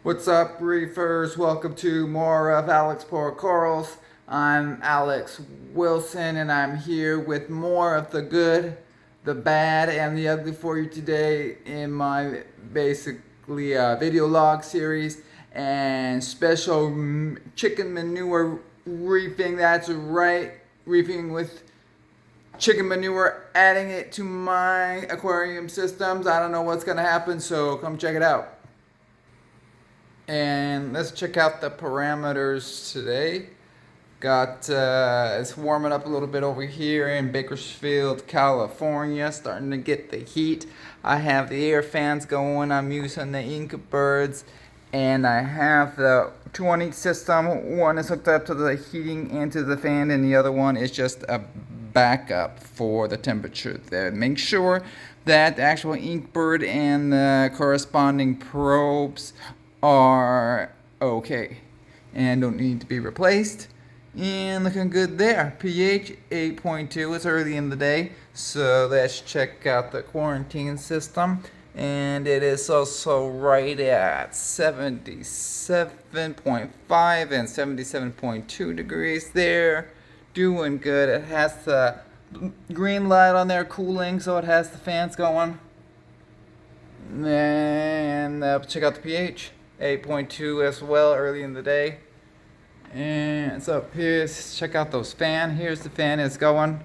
What's up, reefers? Welcome to more of Alex Pour Corals. I'm Alex Wilson, and I'm here with more of the good, the bad, and the ugly for you today in my basically video log series and special chicken manure reefing. That's right, reefing with chicken manure, adding it to my aquarium systems. I don't know what's gonna happen, so come check it out. And let's check out the parameters today. Got it's warming up a little bit over here in Bakersfield, California, starting to get the heat. I have the air fans going. I'm using the Inkbirds, and I have the 2 on each system. One is hooked up to the heating and to the fan, and the other one is just a backup for the temperature there. Make sure that the actual Inkbird and the corresponding probes are okay and don't need to be replaced. And looking good there. pH 8.2. It's early in the day, so let's check out the quarantine system. And it is also right at 77.5 and 77.2 degrees there. Doing good. It has the green light on there cooling, so it has the fans going. And check out the pH. 8.2 as well, early in the day. And so here's, check out those fan. Here's the fan is going.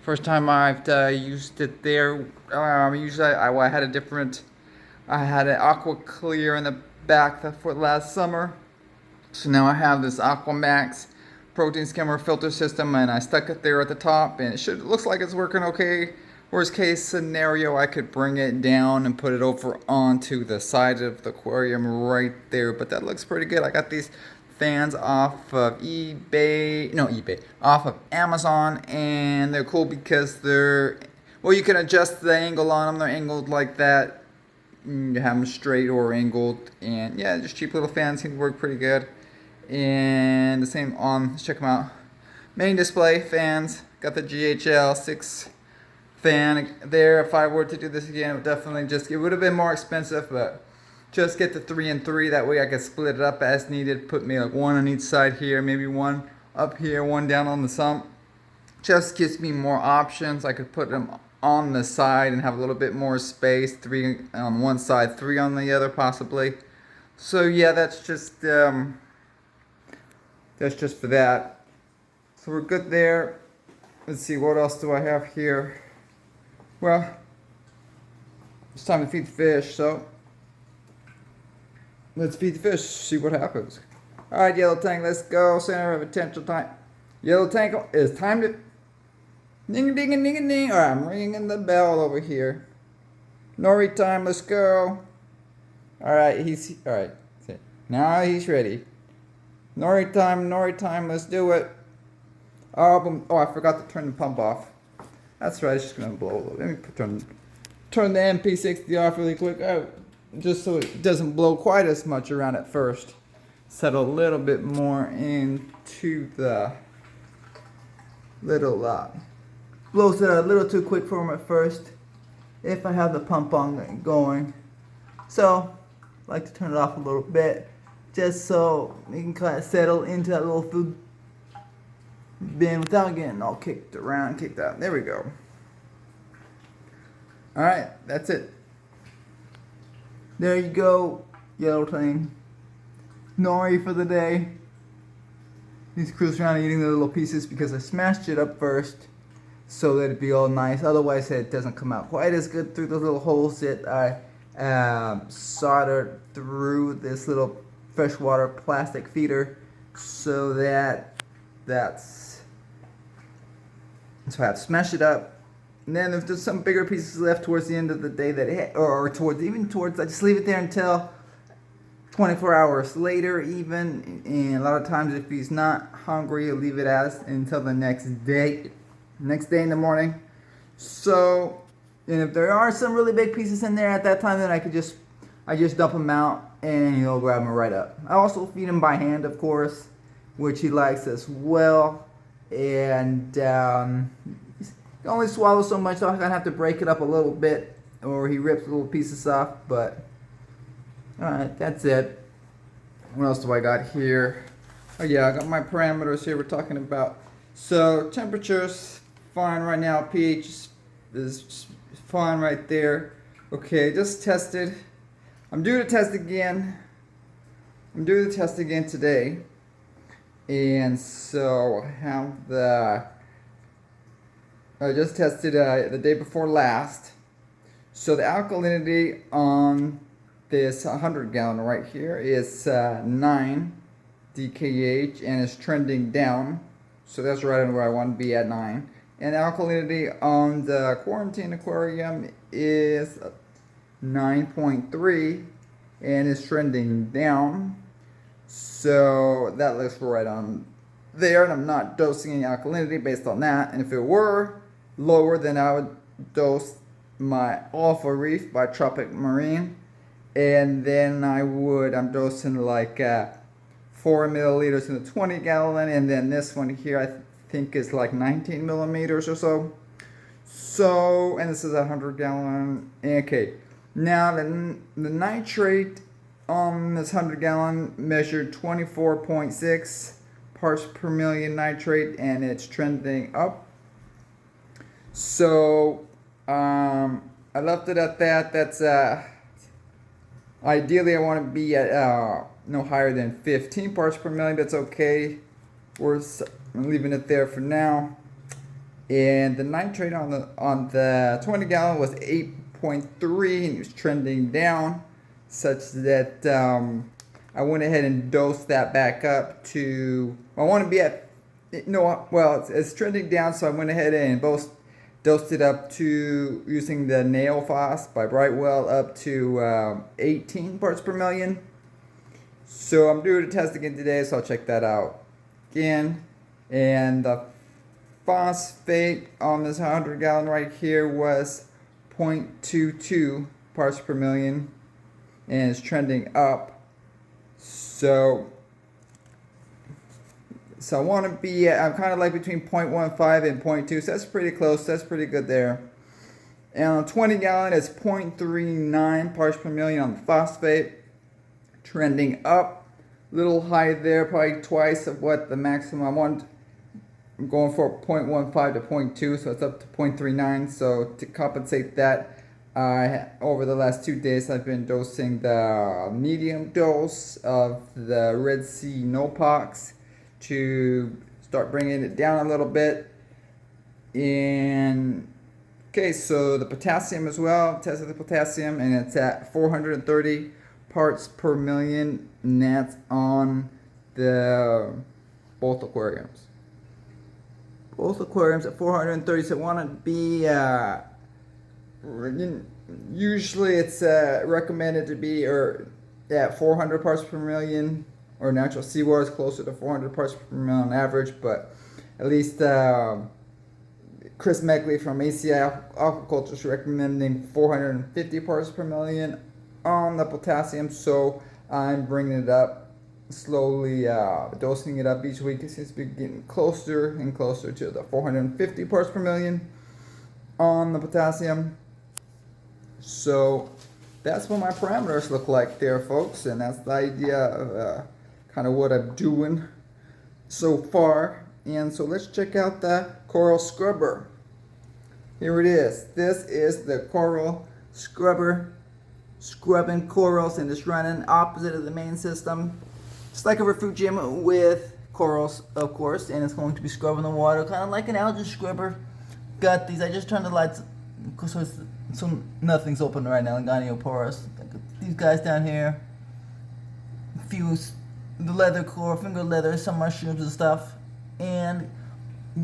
First time I've used it there. Usually I had a different, I had an aqua clear in the back for last summer. So now I have this Aqua Max protein skimmer filter system, and I stuck it there at the top, and it looks like it's working okay. Worst case scenario, I could bring it down and put it over onto the side of the aquarium right there, but that looks pretty good. I got these fans off of off of Amazon, and they're cool because well, you can adjust the angle on them. They're angled like that. You have them straight or angled, and yeah, just cheap little fans seem to work pretty good. And the same on, let's check them out. Main display fans, got the GHL 6 fan there. If I were to do this again, it would definitely it would have been more expensive, but just get the 3 and 3. That way I could split it up as needed. Put me like one on each side here, maybe one up here, one down on the sump. Just gives me more options. I could put them on the side and have a little bit more space. 3 on one side, 3 on the other possibly. So yeah, that's just for that. So we're good there. Let's see, what else do I have here? Well, it's time to feed the fish, so let's feed the fish, see what happens. Alright, Yellow Tank, let's go. Center of attention time. Yellow Tank, it's time to ding ding ding ding ding. Alright, I'm ringing the bell over here. Nori time, let's go. Alright, alright. Now he's ready. Nori time, let's do it. Oh, I forgot to turn the pump off. That's right, it's just gonna blow a little. Let me turn the MP60 off really quick. Oh, just so it doesn't blow quite as much around at first. Settle a little bit more into the little blows it a little too quick for him at first if I have the pump on going. So I like to turn it off a little bit just so you can kind of settle into that little food bin without getting all kicked out. There we go. Alright, that's it. There you go, Yellow Tank. Nori for the day. He's cruising around eating the little pieces because I smashed it up first so that it'd be all nice. Otherwise it doesn't come out quite as good through those little holes that I soldered through this little freshwater plastic feeder, so so I have to smash it up. And then if there's some bigger pieces left towards the end of the day I just leave it there until 24 hours later even. And a lot of times if he's not hungry, I'll leave it until the next day in the morning. So, and if there are some really big pieces in there at that time, then I just dump them out and he'll grab them right up. I also feed him by hand, of course, which he likes as well. And he only swallows so much, so I'm gonna have to break it up a little bit, or he rips little pieces off. But Alright, that's it. What else do I got here? Oh yeah, I got my parameters here we're talking about. So temperature's fine right now, pH is fine right there. Okay, just tested. I'm due to test again. I'm due to test again today. And so I have I just tested the day before last. So the alkalinity on this 100 gallon right here is 9 DKH and it's trending down. So that's right on where I want to be at 9. And alkalinity on the quarantine aquarium is 9.3 and it's trending down. So that looks right on there, and I'm not dosing any alkalinity based on that. And if it were lower, then I would dose my Alpha Reef by Tropic Marine, and then I'm dosing like 4 milliliters in the 20 gallon, and then this one here I think is like 19 millimeters or so. So, and this is a 100 gallon. Okay, now the nitrate on this 100 gallon measured 24.6 parts per million nitrate, and it's trending up. So I left it at that. That's ideally I want to be at no higher than 15 parts per million. That's okay. I'm leaving it there for now. And the nitrate on the 20 gallon was 8.3 and it was trending down, such that I went ahead and dosed that back up to, I want to be at, no, well, it's trending down, so I went ahead and dosed it up to, using the nail phos by Brightwell, up to 18 parts per million. So I'm due to test again today, so I'll check that out again. And the phosphate on this 100 gallon right here was 0.22 parts per million and it's trending up. So I want to be I'm kind of like between 0.15 and 0.2, so that's pretty close. That's pretty good there. And on 20 gallon it's 0.39 parts per million on the phosphate, trending up. Little high there, probably twice of what the maximum I want. I'm going for 0.15 to 0.2, so it's up to 0.39. So to compensate that, over the last 2 days I've been dosing the medium dose of the Red Sea Nopox to start bringing it down a little bit. And okay, so the potassium as well, tested the potassium, and it's at 430 parts per million, and that's on both aquariums. Both aquariums at 430, so I want to be, usually it's recommended to be at 400 parts per million, or natural seawater is closer to 400 parts per million on average, but at least Chris Megley from ACI Aquaculture is recommending 450 parts per million on the potassium, so I'm bringing it up slowly, dosing it up each week. It seems to be getting closer and closer to the 450 parts per million on the potassium. So that's what my parameters look like there, folks, and that's the idea of kind of what I'm doing so far. And so let's check out the coral scrubber. Here it is. This is the coral scrubber, scrubbing corals, and it's running opposite of the main system. It's like a refugium with corals, of course, and it's going to be scrubbing the water, kind of like an algae scrubber. Got these. I just turned the lights so nothing's open right now. Goniophoros. These guys down here. Fuse the leather core, finger leather, some mushrooms and stuff, and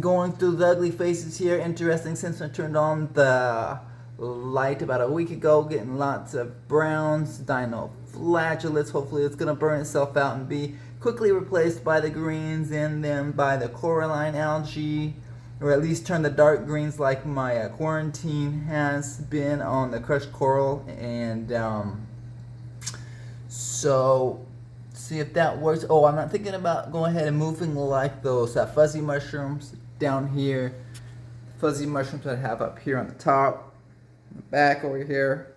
going through the ugly faces here. Interesting, since I turned on the light about a week ago, getting lots of browns, dinoflagellates. Hopefully it's going to burn itself out and be quickly replaced by the greens and then by the coralline algae, or at least turn the dark greens like my quarantine has been on the crushed coral. And so see if that works. Oh, I'm not thinking about going ahead and moving like those fuzzy mushrooms down here. Fuzzy mushrooms I have up here on the top, the back over here.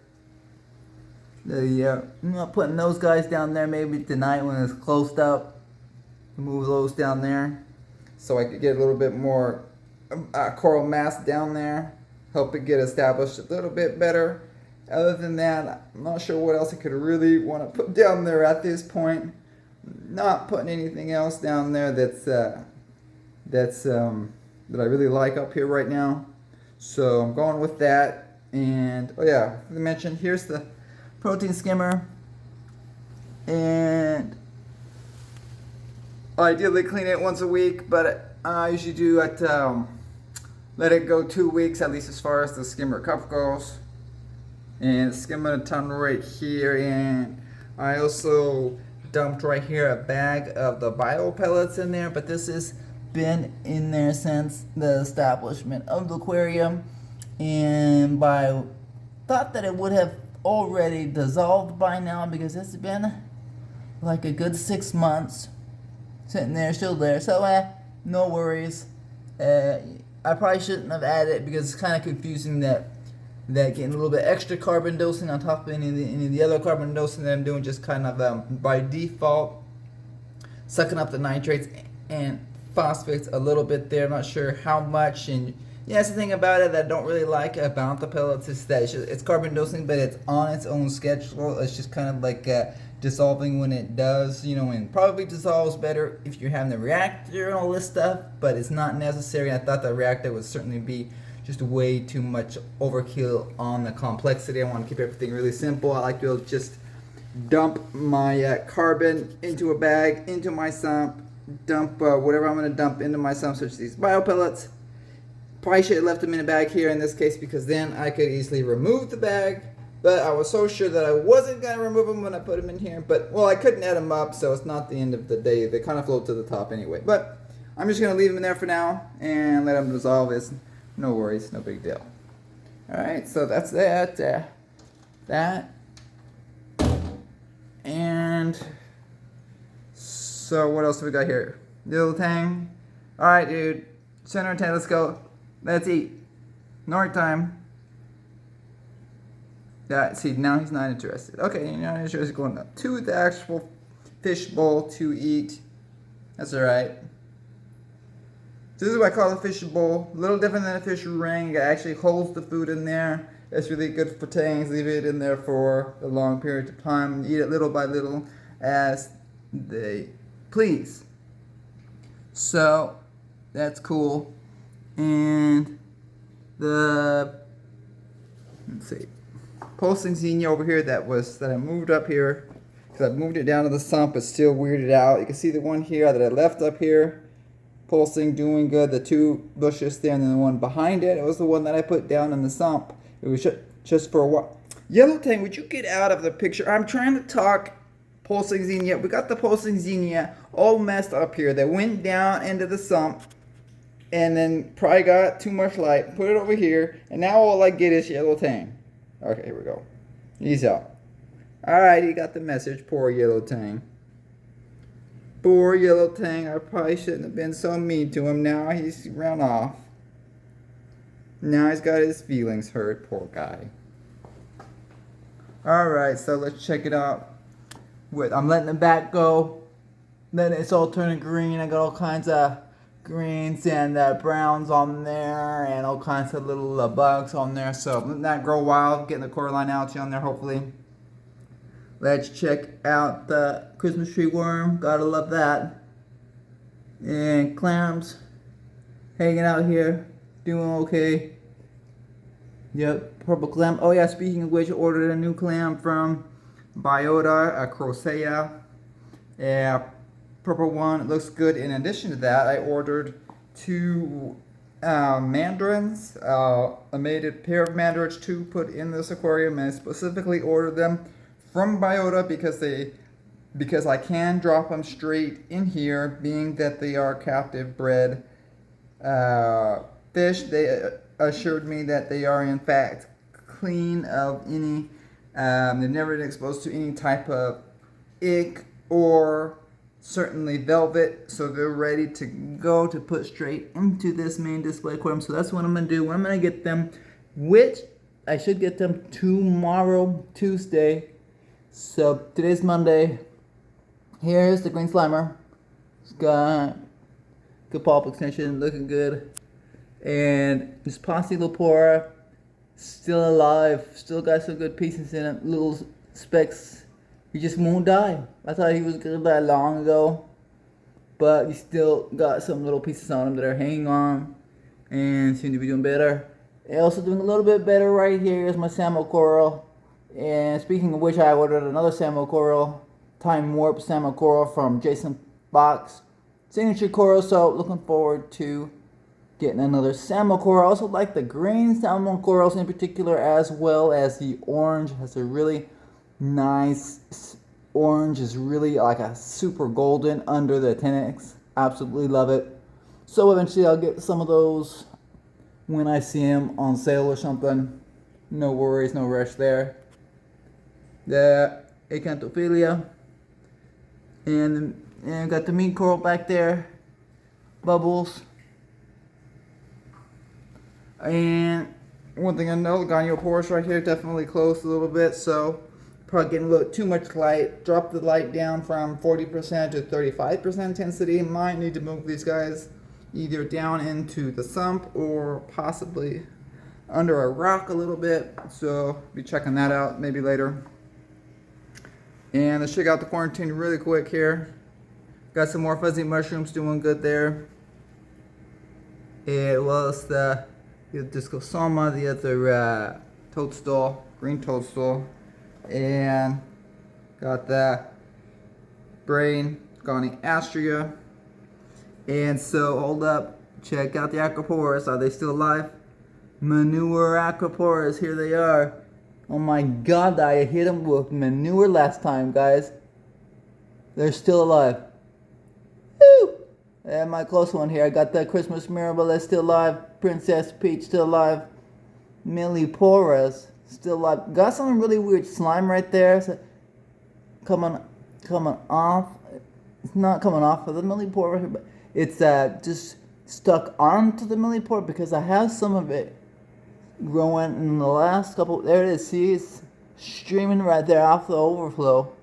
I'm not putting those guys down there maybe tonight when it's closed up. Move those down there. So I could get a little bit more coral mass down there. Help it get established a little bit better. Other than that, I'm not sure what else I could really want to put down there at this point. Not putting anything else down there that I really like up here right now. So I'm going with that. And oh yeah, as I mentioned, here's the protein skimmer. And I ideally clean it once a week, but I usually do it. Let it go 2 weeks at least as far as the skimmer cup goes. And skimming a ton right here, and I also dumped right here a bag of the bio pellets in there, but this has been in there since the establishment of the aquarium, and thought that it would have already dissolved by now because it's been like a good 6 months sitting there, still there. So no worries. I probably shouldn't have added it because it's kind of confusing that getting a little bit extra carbon dosing on top of any of the other carbon dosing that I'm doing, just kind of by default sucking up the nitrates and phosphates a little bit there. I'm not sure how much. And yeah, that's the thing about it that I don't really like about the pellets is that it's carbon dosing, but it's on its own schedule. It's just kind of like dissolving when it does, and probably dissolves better if you're having the reactor and all this stuff, but it's not necessary. I thought the reactor would certainly be just way too much overkill on the complexity. I want to keep everything really simple. I like to just dump my carbon into a bag, into my sump, dump whatever I'm going to dump into my sump, such as these bio pellets. Probably should have left them in a bag here in this case because then I could easily remove the bag, but I was so sure that I wasn't going to remove them when I put them in here. But, well, I couldn't add them up, so it's not the end of the day. They kind of float to the top anyway. But I'm just going to leave them in there for now and let them dissolve. It's no worries, no big deal. Alright, so that's that. That. And so what else do we got here? Little Tang. Alright, dude. Center 10, let's go. Let's eat. Night time. Yeah, see, now he's not interested. Okay, you're not interested in going up to the actual fish bowl to eat. That's alright. So this is what I call a fish bowl. A little different than a fish ring. It actually holds the food in there. It's really good for tangs. Leave it in there for a long period of time. Eat it little by little as they please. So that's cool. And let's see, pulsing xenia over here that I moved up here because I moved it down to the sump. It's still weirded out. You can see the one here that I left up here. Pulsing, doing good. The two bushes there, and then the one behind it. It was the one that I put down in the sump. It was just for a while. Yellow Tang, would you get out of the picture? I'm trying to talk pulsing xenia. We got the pulsing xenia all messed up here. That went down into the sump, and then probably got too much light. Put it over here, and now all I get is Yellow Tang. Okay, here we go. He's out. All right, he got the message. Poor Yellow Tang. Poor Yellow Tang. I probably shouldn't have been so mean to him. Now he's run off. Now he's got his feelings hurt. Poor guy. Alright, so let's check it out. I'm letting the back go. Then it's all turning green. I got all kinds of greens and browns on there. And all kinds of little bugs on there. So letting that grow wild. Getting the Coraline algae on there hopefully. Let's check out the Christmas tree worm. Gotta love that. And clams hanging out here, doing okay. Yep, purple clam. Oh yeah, speaking of which, I ordered a new clam from Biota, a Crocea. Yeah, purple one. It looks good. In addition to that, I ordered two mandarins. I made a pair of mandarins to put in this aquarium, and I specifically ordered them from Biota because I can drop them straight in here, being that they are captive bred fish. They assured me that they are in fact clean of any, they've never been exposed to any type of ick or certainly velvet, so they're ready to go to put straight into this main display aquarium. So that's what I'm going to do. I'm going to get them, which I should get them tomorrow, Tuesday. So today's Monday. Here's the green slimer. It's got good pulp extension, looking good. And this Potasium still alive, still got some good pieces in it, little specks. He just won't die. I thought he was gonna die long ago, but he still got some little pieces on him that are hanging on and seem to be doing better. And also doing a little bit better right here is my Samo coral. And speaking of which, I ordered another Samo coral, Time Warp Samo coral from Jason Box signature coral. So looking forward to getting another Samo coral. I also like the green Samo corals in particular, as well as the orange. Has a really nice orange, is really like a super golden under the 10x. Absolutely love it. So eventually I'll get some of those when I see them on sale or something. No worries, no rush there. The Acanthophilia, and got the meat coral back there, Bubbles. And one thing I know, Gonioporus right here definitely closed a little bit, so probably getting a little too much light. Drop the light down from 40% to 35% intensity. Might need to move these guys either down into the sump or possibly under a rock a little bit. So be checking that out maybe later. And let's check out the quarantine really quick here. Got some more fuzzy mushrooms doing good there. It was the Discosoma, the other toadstool, green toadstool. And got the brain Goniastria. And so hold up, check out the Aquaporus. Are they still alive? Manure Aquaporus, here they are. Oh my god, I hit them with manure last time, guys. They're still alive. Woo! And my close one here, I got that Christmas Mirabelle that's still alive. Princess Peach still alive. Milliporus still alive. Got some really weird slime right there. So coming off. It's not coming off of the Milliporus, but it's just stuck onto the Millipore because I have some of it growing in the last couple. There it is. See, it's streaming right there off the overflow.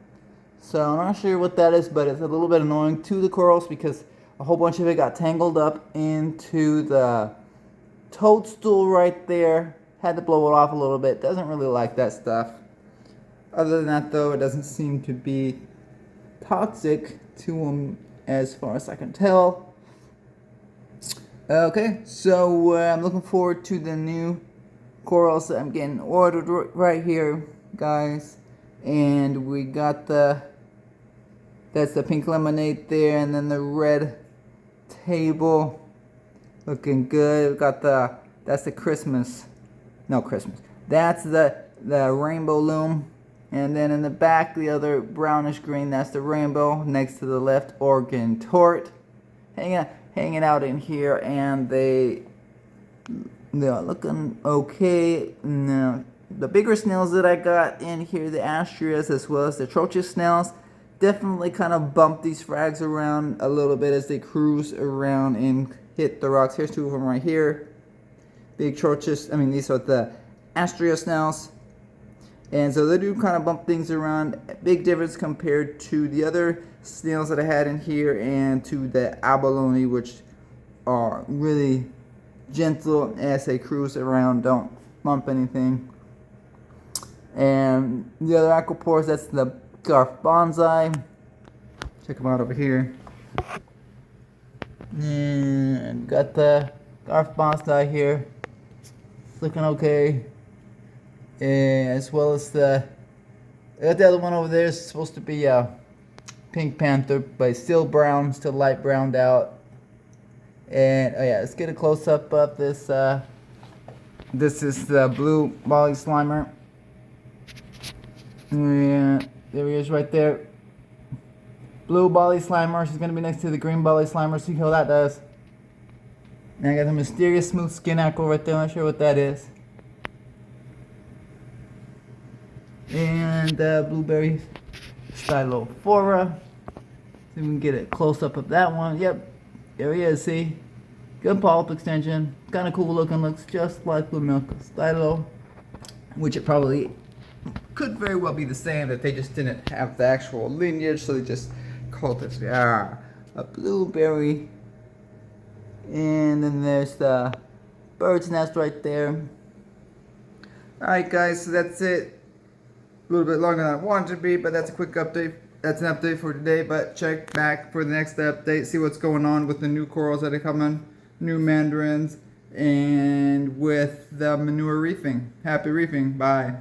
So I'm not sure what that is, but it's a little bit annoying to the corals because a whole bunch of it got tangled up into the toadstool right there. Had to blow it off a little bit. Doesn't really like that stuff. Other than that, though, it doesn't seem to be toxic to them as far as I can tell. Okay, so I'm looking forward to the new corals that I'm getting ordered right here, guys. And we got that's the pink lemonade there, and then the red table looking good. We got that's the Christmas. That's the rainbow loom. And then in the back, the other brownish green, that's the rainbow. Next to the left, Oregon Tort. Hanging out in here, and they're looking okay. Now, the bigger snails that I got in here, the Astrias as well as the Trochus snails, definitely kind of bump these frags around a little bit as they cruise around and hit the rocks. Here's two of them right here. Big Trochus, these are the Astria snails. And so they do kind of bump things around. Big difference compared to the other snails that I had in here and to the abalone, which are really gentle as they cruise around, don't bump anything. And the other Aquaporus, that's the Garf Bonsai. Check them out over here. And got the Garf Bonsai here. It's looking okay. As well as the other one over there is supposed to be a Pink Panther, but it's still brown, still light browned out. And oh yeah, let's get a close up of this. This is the blue Bolly Slimer. And there he is right there. Blue Bolly Slimer. She's gonna be next to the green Bolly Slimer. See how that does. And I got the mysterious smooth skin aqua right there. I'm not sure what that is. And blueberry Stylophora. See if we can get a close up of that one. Yep, there he is. See, good pulp extension. Kind of cool looking. Looks just like blue milk stylo, which it probably could very well be the same, that they just didn't have the actual lineage, so they just called it a blueberry. And then there's the bird's nest right there. Alright guys, so that's it. A little bit longer than I wanted to be, but that's a quick update. That's an update for today, but check back for the next update, see what's going on with the new corals that are coming, new mandarins, and with the manure reefing. Happy reefing, bye.